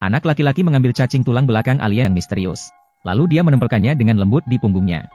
Anak laki-laki mengambil cacing tulang belakang alien yang misterius. Lalu dia menempelkannya dengan lembut di punggungnya.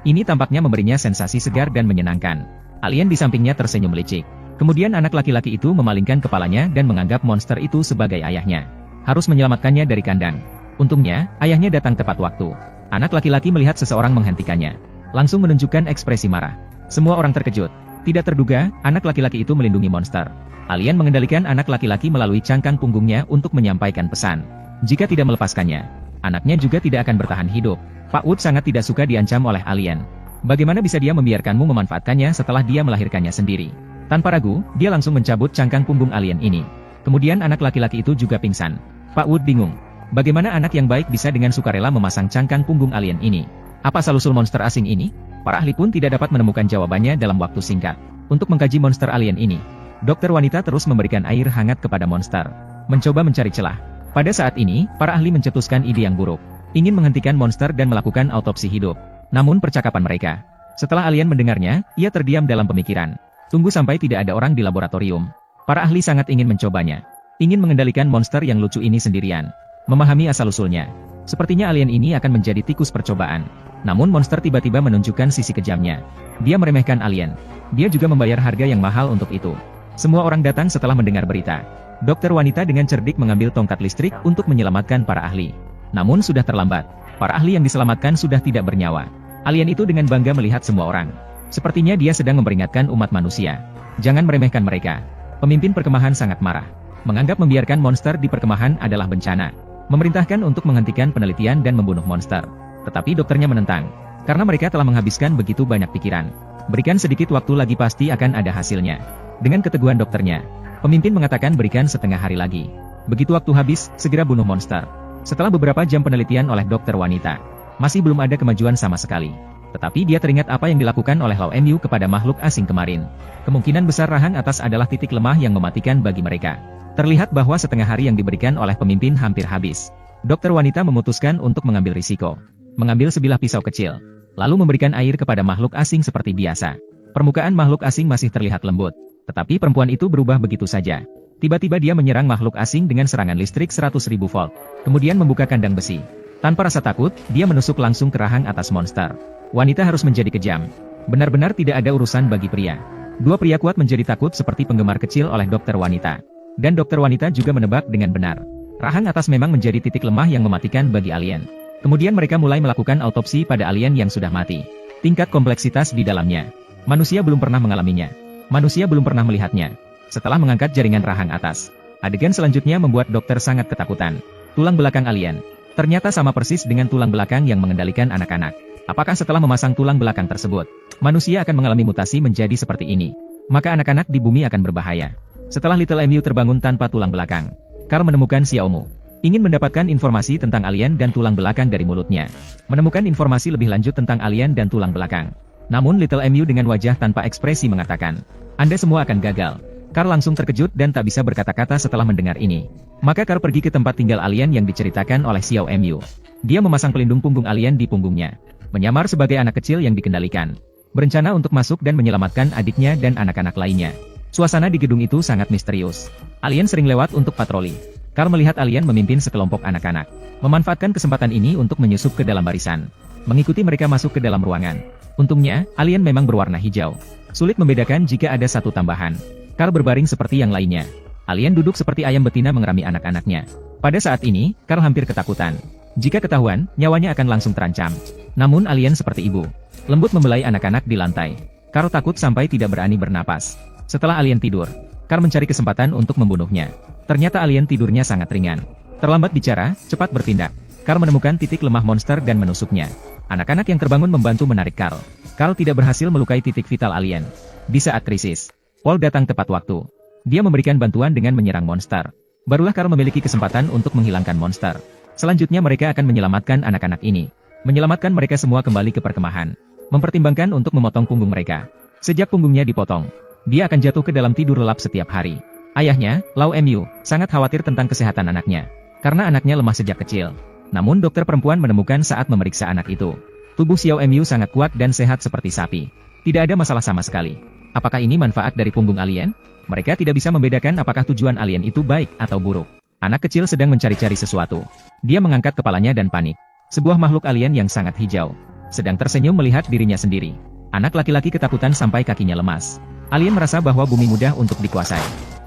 Ini tampaknya memberinya sensasi segar dan menyenangkan. Alien di sampingnya tersenyum licik. Kemudian anak laki-laki itu memalingkan kepalanya dan menganggap monster itu sebagai ayahnya. Harus menyelamatkannya dari kandang. Untungnya, ayahnya datang tepat waktu. Anak laki-laki melihat seseorang menghentikannya. Langsung menunjukkan ekspresi marah. Semua orang terkejut. Tidak terduga, anak laki-laki itu melindungi monster. Alien mengendalikan anak laki-laki melalui cangkang punggungnya untuk menyampaikan pesan. Jika tidak melepaskannya, anaknya juga tidak akan bertahan hidup. Pak Wood sangat tidak suka diancam oleh alien. Bagaimana bisa dia membiarkanmu memanfaatkannya setelah dia melahirkannya sendiri? Tanpa ragu, dia langsung mencabut cangkang punggung alien ini. Kemudian anak laki-laki itu juga pingsan. Pak Wood bingung. Bagaimana anak yang baik bisa dengan sukarela memasang cangkang punggung alien ini? Apa asal-usul monster asing ini? Para ahli pun tidak dapat menemukan jawabannya dalam waktu singkat. Untuk mengkaji monster alien ini, dokter wanita terus memberikan air hangat kepada monster. Mencoba mencari celah. Pada saat ini, para ahli mencetuskan ide yang buruk. Ingin menghentikan monster dan melakukan autopsi hidup. Namun percakapan mereka. Setelah alien mendengarnya, ia terdiam dalam pemikiran. Tunggu sampai tidak ada orang di laboratorium. Para ahli sangat ingin mencobanya. Ingin mengendalikan monster yang lucu ini sendirian. Memahami asal-usulnya. Sepertinya alien ini akan menjadi tikus percobaan. Namun monster tiba-tiba menunjukkan sisi kejamnya. Dia meremehkan alien. Dia juga membayar harga yang mahal untuk itu. Semua orang datang setelah mendengar berita. Dokter wanita dengan cerdik mengambil tongkat listrik untuk menyelamatkan para ahli. Namun sudah terlambat. Para ahli yang diselamatkan sudah tidak bernyawa. Alien itu dengan bangga melihat semua orang. Sepertinya dia sedang memperingatkan umat manusia. Jangan meremehkan mereka. Pemimpin perkemahan sangat marah. Menganggap membiarkan monster di perkemahan adalah bencana. Memerintahkan untuk menghentikan penelitian dan membunuh monster. Tetapi dokternya menentang. Karena mereka telah menghabiskan begitu banyak pikiran. Berikan sedikit waktu lagi pasti akan ada hasilnya. Dengan keteguhan dokternya, pemimpin mengatakan berikan setengah hari lagi. Begitu waktu habis, segera bunuh monster. Setelah beberapa jam penelitian oleh dokter wanita, masih belum ada kemajuan sama sekali. Tetapi dia teringat apa yang dilakukan oleh Lau Mu kepada makhluk asing kemarin. Kemungkinan besar rahang atas adalah titik lemah yang mematikan bagi mereka. Terlihat bahwa setengah hari yang diberikan oleh pemimpin hampir habis. Dokter wanita memutuskan untuk mengambil risiko. Mengambil sebilah pisau kecil. Lalu memberikan air kepada makhluk asing seperti biasa. Permukaan makhluk asing masih terlihat lembut. Tetapi perempuan itu berubah begitu saja. Tiba-tiba dia menyerang makhluk asing dengan serangan listrik 100.000 volt. Kemudian membuka kandang besi. Tanpa rasa takut, dia menusuk langsung ke rahang atas monster. Wanita harus menjadi kejam. Benar-benar tidak ada urusan bagi pria. Dua pria kuat menjadi takut seperti penggemar kecil oleh dokter wanita. Dan dokter wanita juga menebak dengan benar. Rahang atas memang menjadi titik lemah yang mematikan bagi alien. Kemudian mereka mulai melakukan autopsi pada alien yang sudah mati. Tingkat kompleksitas di dalamnya. Manusia belum pernah mengalaminya. Manusia belum pernah melihatnya. Setelah mengangkat jaringan rahang atas, adegan selanjutnya membuat dokter sangat ketakutan. Tulang belakang alien. Ternyata sama persis dengan tulang belakang yang mengendalikan anak-anak. Apakah setelah memasang tulang belakang tersebut, manusia akan mengalami mutasi menjadi seperti ini? Maka anak-anak di bumi akan berbahaya. Setelah Little Mu terbangun tanpa tulang belakang, Carl menemukan Xiao Mu. Ingin mendapatkan informasi tentang alien dan tulang belakang dari mulutnya. Menemukan informasi lebih lanjut tentang alien dan tulang belakang. Namun Little Mu dengan wajah tanpa ekspresi mengatakan, Anda semua akan gagal. Carl langsung terkejut dan tak bisa berkata-kata setelah mendengar ini. Maka Carl pergi ke tempat tinggal alien yang diceritakan oleh Xiao Mu. Dia memasang pelindung punggung alien di punggungnya. Menyamar sebagai anak kecil yang dikendalikan. Berencana untuk masuk dan menyelamatkan adiknya dan anak-anak lainnya. Suasana di gedung itu sangat misterius. Alien sering lewat untuk patroli. Carl melihat alien memimpin sekelompok anak-anak. Memanfaatkan kesempatan ini untuk menyusup ke dalam barisan. Mengikuti mereka masuk ke dalam ruangan. Untungnya, alien memang berwarna hijau. Sulit membedakan jika ada satu tambahan. Carl berbaring seperti yang lainnya. Alien duduk seperti ayam betina mengerami anak-anaknya. Pada saat ini, Carl hampir ketakutan. Jika ketahuan, nyawanya akan langsung terancam. Namun alien seperti ibu. Lembut membelai anak-anak di lantai. Carl takut sampai tidak berani bernapas. Setelah alien tidur, Carl mencari kesempatan untuk membunuhnya. Ternyata alien tidurnya sangat ringan. Terlambat bicara, cepat bertindak. Carl menemukan titik lemah monster dan menusuknya. Anak-anak yang terbangun membantu menarik Carl. Carl tidak berhasil melukai titik vital alien. Di saat krisis, Paul datang tepat waktu. Dia memberikan bantuan dengan menyerang monster. Barulah Carl memiliki kesempatan untuk menghilangkan monster. Selanjutnya mereka akan menyelamatkan anak-anak ini. Menyelamatkan mereka semua kembali ke perkemahan. Mempertimbangkan untuk memotong punggung mereka. Sejak punggungnya dipotong, dia akan jatuh ke dalam tidur lelap setiap hari. Ayahnya, Lau Mu, sangat khawatir tentang kesehatan anaknya. Karena anaknya lemah sejak kecil. Namun dokter perempuan menemukan saat memeriksa anak itu. Tubuh Xiao Mu sangat kuat dan sehat seperti sapi. Tidak ada masalah sama sekali. Apakah ini manfaat dari punggung alien? Mereka tidak bisa membedakan apakah tujuan alien itu baik atau buruk. Anak kecil sedang mencari-cari sesuatu. Dia mengangkat kepalanya dan panik. Sebuah makhluk alien yang sangat hijau sedang tersenyum melihat dirinya sendiri. Anak laki-laki ketakutan sampai kakinya lemas. Alien merasa bahwa bumi mudah untuk dikuasai.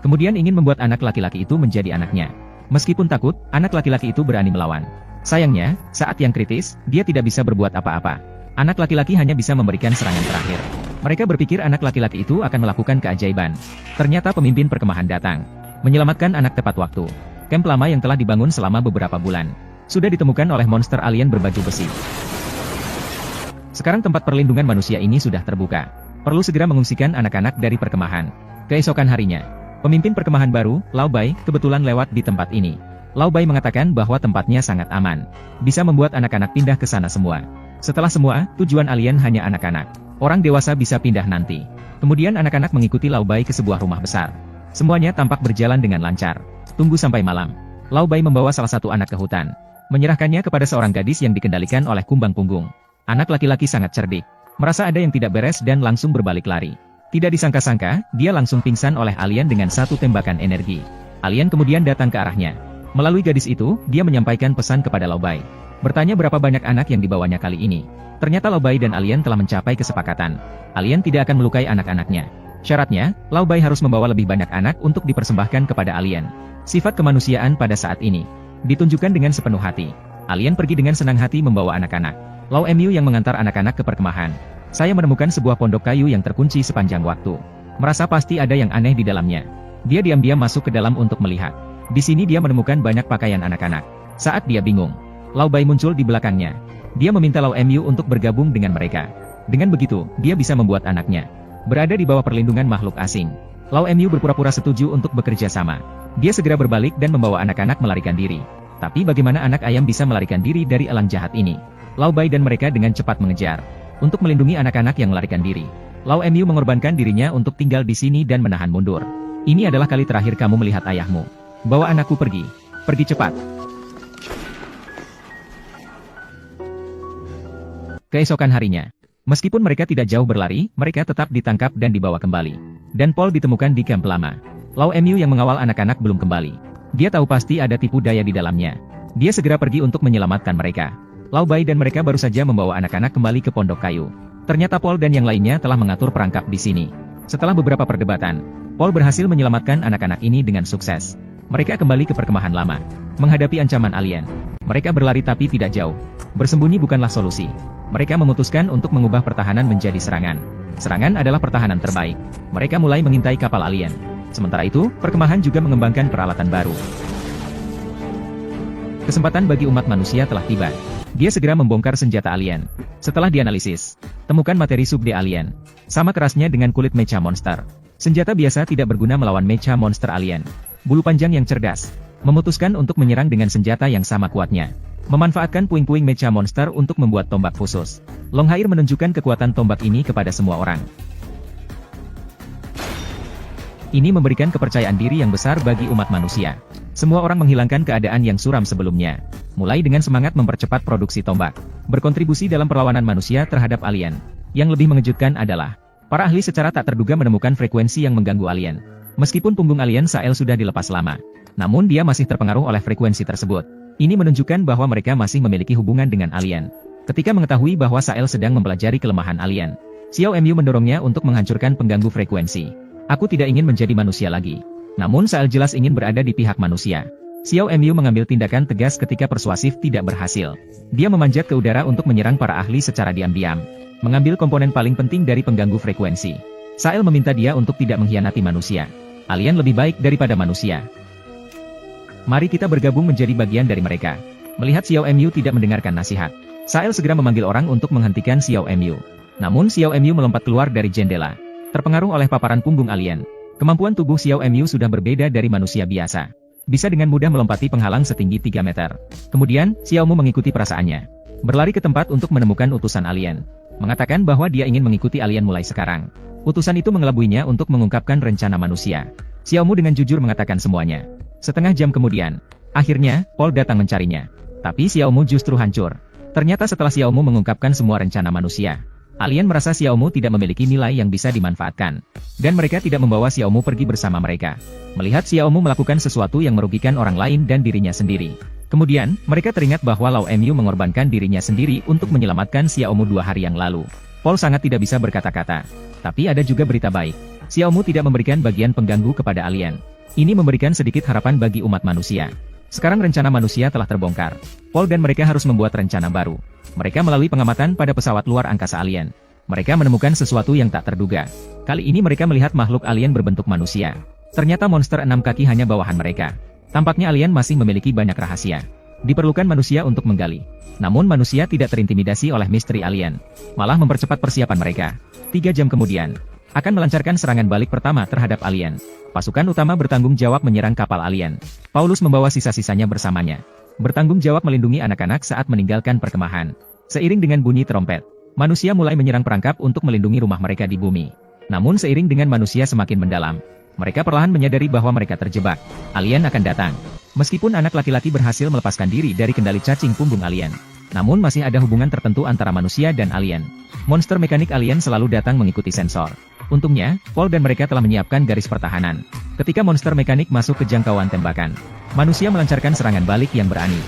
Kemudian ingin membuat anak laki-laki itu menjadi anaknya. Meskipun takut, anak laki-laki itu berani melawan. Sayangnya, saat yang kritis, dia tidak bisa berbuat apa-apa. Anak laki-laki hanya bisa memberikan serangan terakhir. Mereka berpikir anak laki-laki itu akan melakukan keajaiban. Ternyata pemimpin perkemahan datang, menyelamatkan anak tepat waktu. Kamp lama yang telah dibangun selama beberapa bulan sudah ditemukan oleh monster alien berbaju besi. Sekarang tempat perlindungan manusia ini sudah terbuka. Perlu segera mengungsikan anak-anak dari perkemahan. Keesokan harinya, pemimpin perkemahan baru, Lao Bai, kebetulan lewat di tempat ini. Lao Bai mengatakan bahwa tempatnya sangat aman. Bisa membuat anak-anak pindah ke sana semua. Setelah semua, tujuan alien hanya anak-anak. Orang dewasa bisa pindah nanti. Kemudian anak-anak mengikuti Lao Bai ke sebuah rumah besar. Semuanya tampak berjalan dengan lancar. Tunggu sampai malam. Lao Bai membawa salah satu anak ke hutan. Menyerahkannya kepada seorang gadis yang dikendalikan oleh kumbang punggung. Anak laki-laki sangat cerdik. Merasa ada yang tidak beres dan langsung berbalik lari. Tidak disangka-sangka, dia langsung pingsan oleh alien dengan satu tembakan energi. Alien kemudian datang ke arahnya. Melalui gadis itu, dia menyampaikan pesan kepada Lao Bai. Bertanya berapa banyak anak yang dibawanya kali ini. Ternyata Lao Bai dan alien telah mencapai kesepakatan. Alien tidak akan melukai anak-anaknya. Syaratnya, Lao Bai harus membawa lebih banyak anak untuk dipersembahkan kepada alien. Sifat kemanusiaan pada saat ini ditunjukkan dengan sepenuh hati. Alien pergi dengan senang hati membawa anak-anak. Lao Mu yang mengantar anak-anak ke perkemahan. Saya menemukan sebuah pondok kayu yang terkunci sepanjang waktu. Merasa pasti ada yang aneh di dalamnya. Dia diam-diam masuk ke dalam untuk melihat. Di sini dia menemukan banyak pakaian anak-anak. Saat dia bingung, Lao Bai muncul di belakangnya. Dia meminta Lao Mu untuk bergabung dengan mereka. Dengan begitu, dia bisa membuat anaknya berada di bawah perlindungan makhluk asing. Lao Mu berpura-pura setuju untuk bekerja sama. Dia segera berbalik dan membawa anak-anak melarikan diri. Tapi bagaimana anak ayam bisa melarikan diri dari elang jahat ini? Lao Bai dan mereka dengan cepat mengejar. Untuk melindungi anak-anak yang melarikan diri, Lao Mu mengorbankan dirinya untuk tinggal di sini dan menahan mundur. Ini adalah kali terakhir kamu melihat ayahmu. Bawa anakku pergi. Pergi cepat. Keesokan harinya, meskipun mereka tidak jauh berlari, mereka tetap ditangkap dan dibawa kembali. Dan Paul ditemukan di kamp lama. Lao Mu yang mengawal anak-anak belum kembali. Dia tahu pasti ada tipu daya di dalamnya. Dia segera pergi untuk menyelamatkan mereka. Lao Bai dan mereka baru saja membawa anak-anak kembali ke pondok kayu. Ternyata Paul dan yang lainnya telah mengatur perangkap di sini. Setelah beberapa perdebatan, Paul berhasil menyelamatkan anak-anak ini dengan sukses. Mereka kembali ke perkemahan lama, menghadapi ancaman alien. Mereka berlari tapi tidak jauh. Bersembunyi bukanlah solusi. Mereka memutuskan untuk mengubah pertahanan menjadi serangan. Serangan adalah pertahanan terbaik. Mereka mulai mengintai kapal alien. Sementara itu, perkemahan juga mengembangkan peralatan baru. Kesempatan bagi umat manusia telah tiba. Dia segera membongkar senjata alien. Setelah dianalisis, temukan materi sub-D alien. Sama kerasnya dengan kulit mecha monster. Senjata biasa tidak berguna melawan mecha monster alien. Bulu panjang yang cerdas memutuskan untuk menyerang dengan senjata yang sama kuatnya. Memanfaatkan puing-puing mecha monster untuk membuat tombak khusus. Longhair menunjukkan kekuatan tombak ini kepada semua orang. Ini memberikan kepercayaan diri yang besar bagi umat manusia. Semua orang menghilangkan keadaan yang suram sebelumnya. Mulai dengan semangat mempercepat produksi tombak. Berkontribusi dalam perlawanan manusia terhadap alien. Yang lebih mengejutkan adalah, para ahli secara tak terduga menemukan frekuensi yang mengganggu alien. Meskipun punggung alien Sael sudah dilepas lama, namun dia masih terpengaruh oleh frekuensi tersebut. Ini menunjukkan bahwa mereka masih memiliki hubungan dengan alien. Ketika mengetahui bahwa Sael sedang mempelajari kelemahan alien, Xiao Mu mendorongnya untuk menghancurkan pengganggu frekuensi. Aku tidak ingin menjadi manusia lagi. Namun Sael jelas ingin berada di pihak manusia. Xiao Mu mengambil tindakan tegas ketika persuasif tidak berhasil. Dia memanjat ke udara untuk menyerang para ahli secara diam-diam. Mengambil komponen paling penting dari pengganggu frekuensi. Sael meminta dia untuk tidak mengkhianati manusia. Alien lebih baik daripada manusia. Mari kita bergabung menjadi bagian dari mereka. Melihat Xiao Mu tidak mendengarkan nasihat, Sael segera memanggil orang untuk menghentikan Xiao Mu. Namun Xiao Mu melompat keluar dari jendela. Terpengaruh oleh paparan punggung alien. Kemampuan tubuh Xiao Mu sudah berbeda dari manusia biasa. Bisa dengan mudah melompati penghalang setinggi 3 meter. Kemudian, Xiao Mu mengikuti perasaannya. Berlari ke tempat untuk menemukan utusan alien. Mengatakan bahwa dia ingin mengikuti alien mulai sekarang. Utusan itu mengelabuinya untuk mengungkapkan rencana manusia. Xiao Mu dengan jujur mengatakan semuanya. Setengah jam kemudian, akhirnya, Paul datang mencarinya. Tapi Xiao Mu justru hancur. Ternyata setelah Xiao Mu mengungkapkan semua rencana manusia, Alien merasa Xiaomu tidak memiliki nilai yang bisa dimanfaatkan. Dan mereka tidak membawa Xiaomu pergi bersama mereka. Melihat Xiaomu melakukan sesuatu yang merugikan orang lain dan dirinya sendiri. Kemudian, mereka teringat bahwa Lau Mu mengorbankan dirinya sendiri untuk menyelamatkan Xiaomu 2 hari yang lalu. Paul sangat tidak bisa berkata-kata. Tapi ada juga berita baik. Xiaomu tidak memberikan bagian pengganggu kepada alien. Ini memberikan sedikit harapan bagi umat manusia. Sekarang rencana manusia telah terbongkar. Paul dan mereka harus membuat rencana baru. Mereka melalui pengamatan pada pesawat luar angkasa alien. Mereka menemukan sesuatu yang tak terduga. Kali ini mereka melihat makhluk alien berbentuk manusia. Ternyata monster 6 kaki hanya bawahan mereka. Tampaknya alien masih memiliki banyak rahasia. Diperlukan manusia untuk menggali. Namun manusia tidak terintimidasi oleh misteri alien. Malah mempercepat persiapan mereka. 3 jam kemudian, akan melancarkan serangan balik pertama terhadap alien. Pasukan utama bertanggung jawab menyerang kapal alien. Paulus membawa sisa-sisanya bersamanya. Bertanggung jawab melindungi anak-anak saat meninggalkan perkemahan. Seiring dengan bunyi trompet, manusia mulai menyerang perangkap untuk melindungi rumah mereka di bumi. Namun seiring dengan manusia semakin mendalam, mereka perlahan menyadari bahwa mereka terjebak. Alien akan datang. Meskipun anak laki-laki berhasil melepaskan diri dari kendali cacing punggung alien, namun masih ada hubungan tertentu antara manusia dan alien. Monster mekanik alien selalu datang mengikuti sensor. Untungnya, Paul dan mereka telah menyiapkan garis pertahanan. Ketika monster mekanik masuk ke jangkauan tembakan, manusia melancarkan serangan balik yang berani.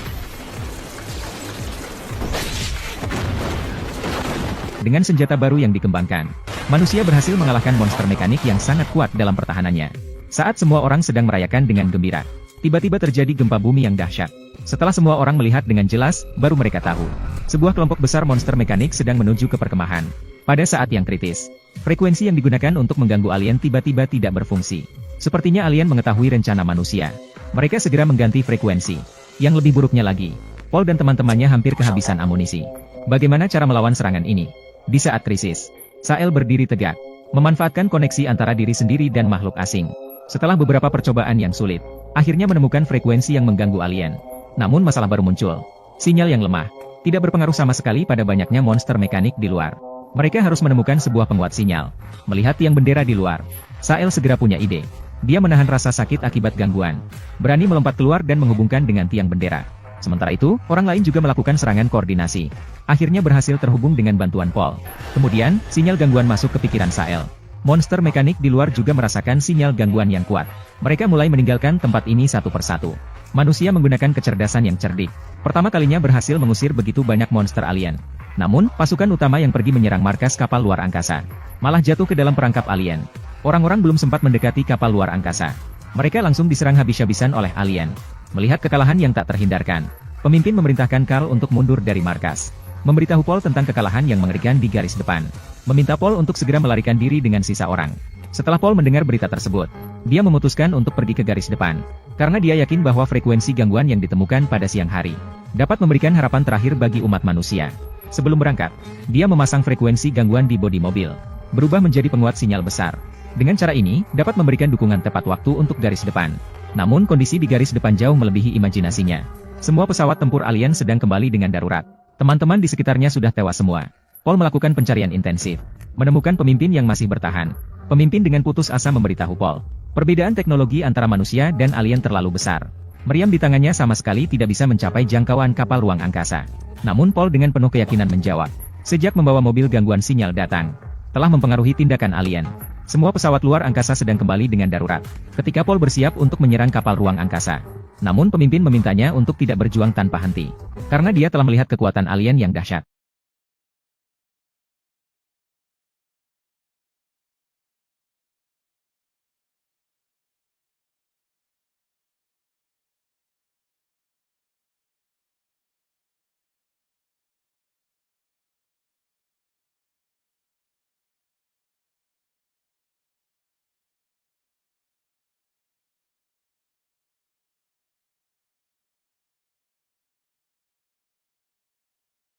Dengan senjata baru yang dikembangkan, manusia berhasil mengalahkan monster mekanik yang sangat kuat dalam pertahanannya. Saat semua orang sedang merayakan dengan gembira, tiba-tiba terjadi gempa bumi yang dahsyat. Setelah semua orang melihat dengan jelas, baru mereka tahu. Sebuah kelompok besar monster mekanik sedang menuju ke perkemahan. Pada saat yang kritis, frekuensi yang digunakan untuk mengganggu alien tiba-tiba tidak berfungsi. Sepertinya alien mengetahui rencana manusia. Mereka segera mengganti frekuensi. Yang lebih buruknya lagi, Paul dan teman-temannya hampir kehabisan amunisi. Bagaimana cara melawan serangan ini? Di saat krisis, Sael berdiri tegak, memanfaatkan koneksi antara diri sendiri dan makhluk asing. Setelah beberapa percobaan yang sulit, akhirnya menemukan frekuensi yang mengganggu alien. Namun masalah baru muncul. Sinyal yang lemah, tidak berpengaruh sama sekali pada banyaknya monster mekanik di luar. Mereka harus menemukan sebuah penguat sinyal. Melihat tiang bendera di luar, Sael segera punya ide. Dia menahan rasa sakit akibat gangguan. Berani melompat keluar dan menghubungkan dengan tiang bendera. Sementara itu, orang lain juga melakukan serangan koordinasi. Akhirnya berhasil terhubung dengan bantuan Paul. Kemudian, sinyal gangguan masuk ke pikiran Sael. Monster mekanik di luar juga merasakan sinyal gangguan yang kuat. Mereka mulai meninggalkan tempat ini satu persatu. Manusia menggunakan kecerdasan yang cerdik. Pertama kalinya berhasil mengusir begitu banyak monster alien. Namun, pasukan utama yang pergi menyerang markas kapal luar angkasa malah jatuh ke dalam perangkap alien. Orang-orang belum sempat mendekati kapal luar angkasa. Mereka langsung diserang habis-habisan oleh alien. Melihat kekalahan yang tak terhindarkan, pemimpin memerintahkan Carl untuk mundur dari markas. Memberitahu Paul tentang kekalahan yang mengerikan di garis depan. Meminta Paul untuk segera melarikan diri dengan sisa orang. Setelah Paul mendengar berita tersebut, dia memutuskan untuk pergi ke garis depan. Karena dia yakin bahwa frekuensi gangguan yang ditemukan pada siang hari dapat memberikan harapan terakhir bagi umat manusia. Sebelum berangkat, dia memasang frekuensi gangguan di bodi mobil, berubah menjadi penguat sinyal besar. Dengan cara ini, dapat memberikan dukungan tepat waktu untuk garis depan. Namun kondisi di garis depan jauh melebihi imajinasinya. Semua pesawat tempur alien sedang kembali dengan darurat. Teman-teman di sekitarnya sudah tewas semua. Paul melakukan pencarian intensif, menemukan pemimpin yang masih bertahan. Pemimpin dengan putus asa memberitahu Paul, perbedaan teknologi antara manusia dan alien terlalu besar. Meriam di tangannya sama sekali tidak bisa mencapai jangkauan kapal ruang angkasa. Namun Paul dengan penuh keyakinan menjawab, sejak membawa mobil gangguan sinyal datang, telah mempengaruhi tindakan alien. Semua pesawat luar angkasa sedang kembali dengan darurat. Ketika Paul bersiap untuk menyerang kapal ruang angkasa. Namun pemimpin memintanya untuk tidak berjuang tanpa henti. Karena dia telah melihat kekuatan alien yang dahsyat.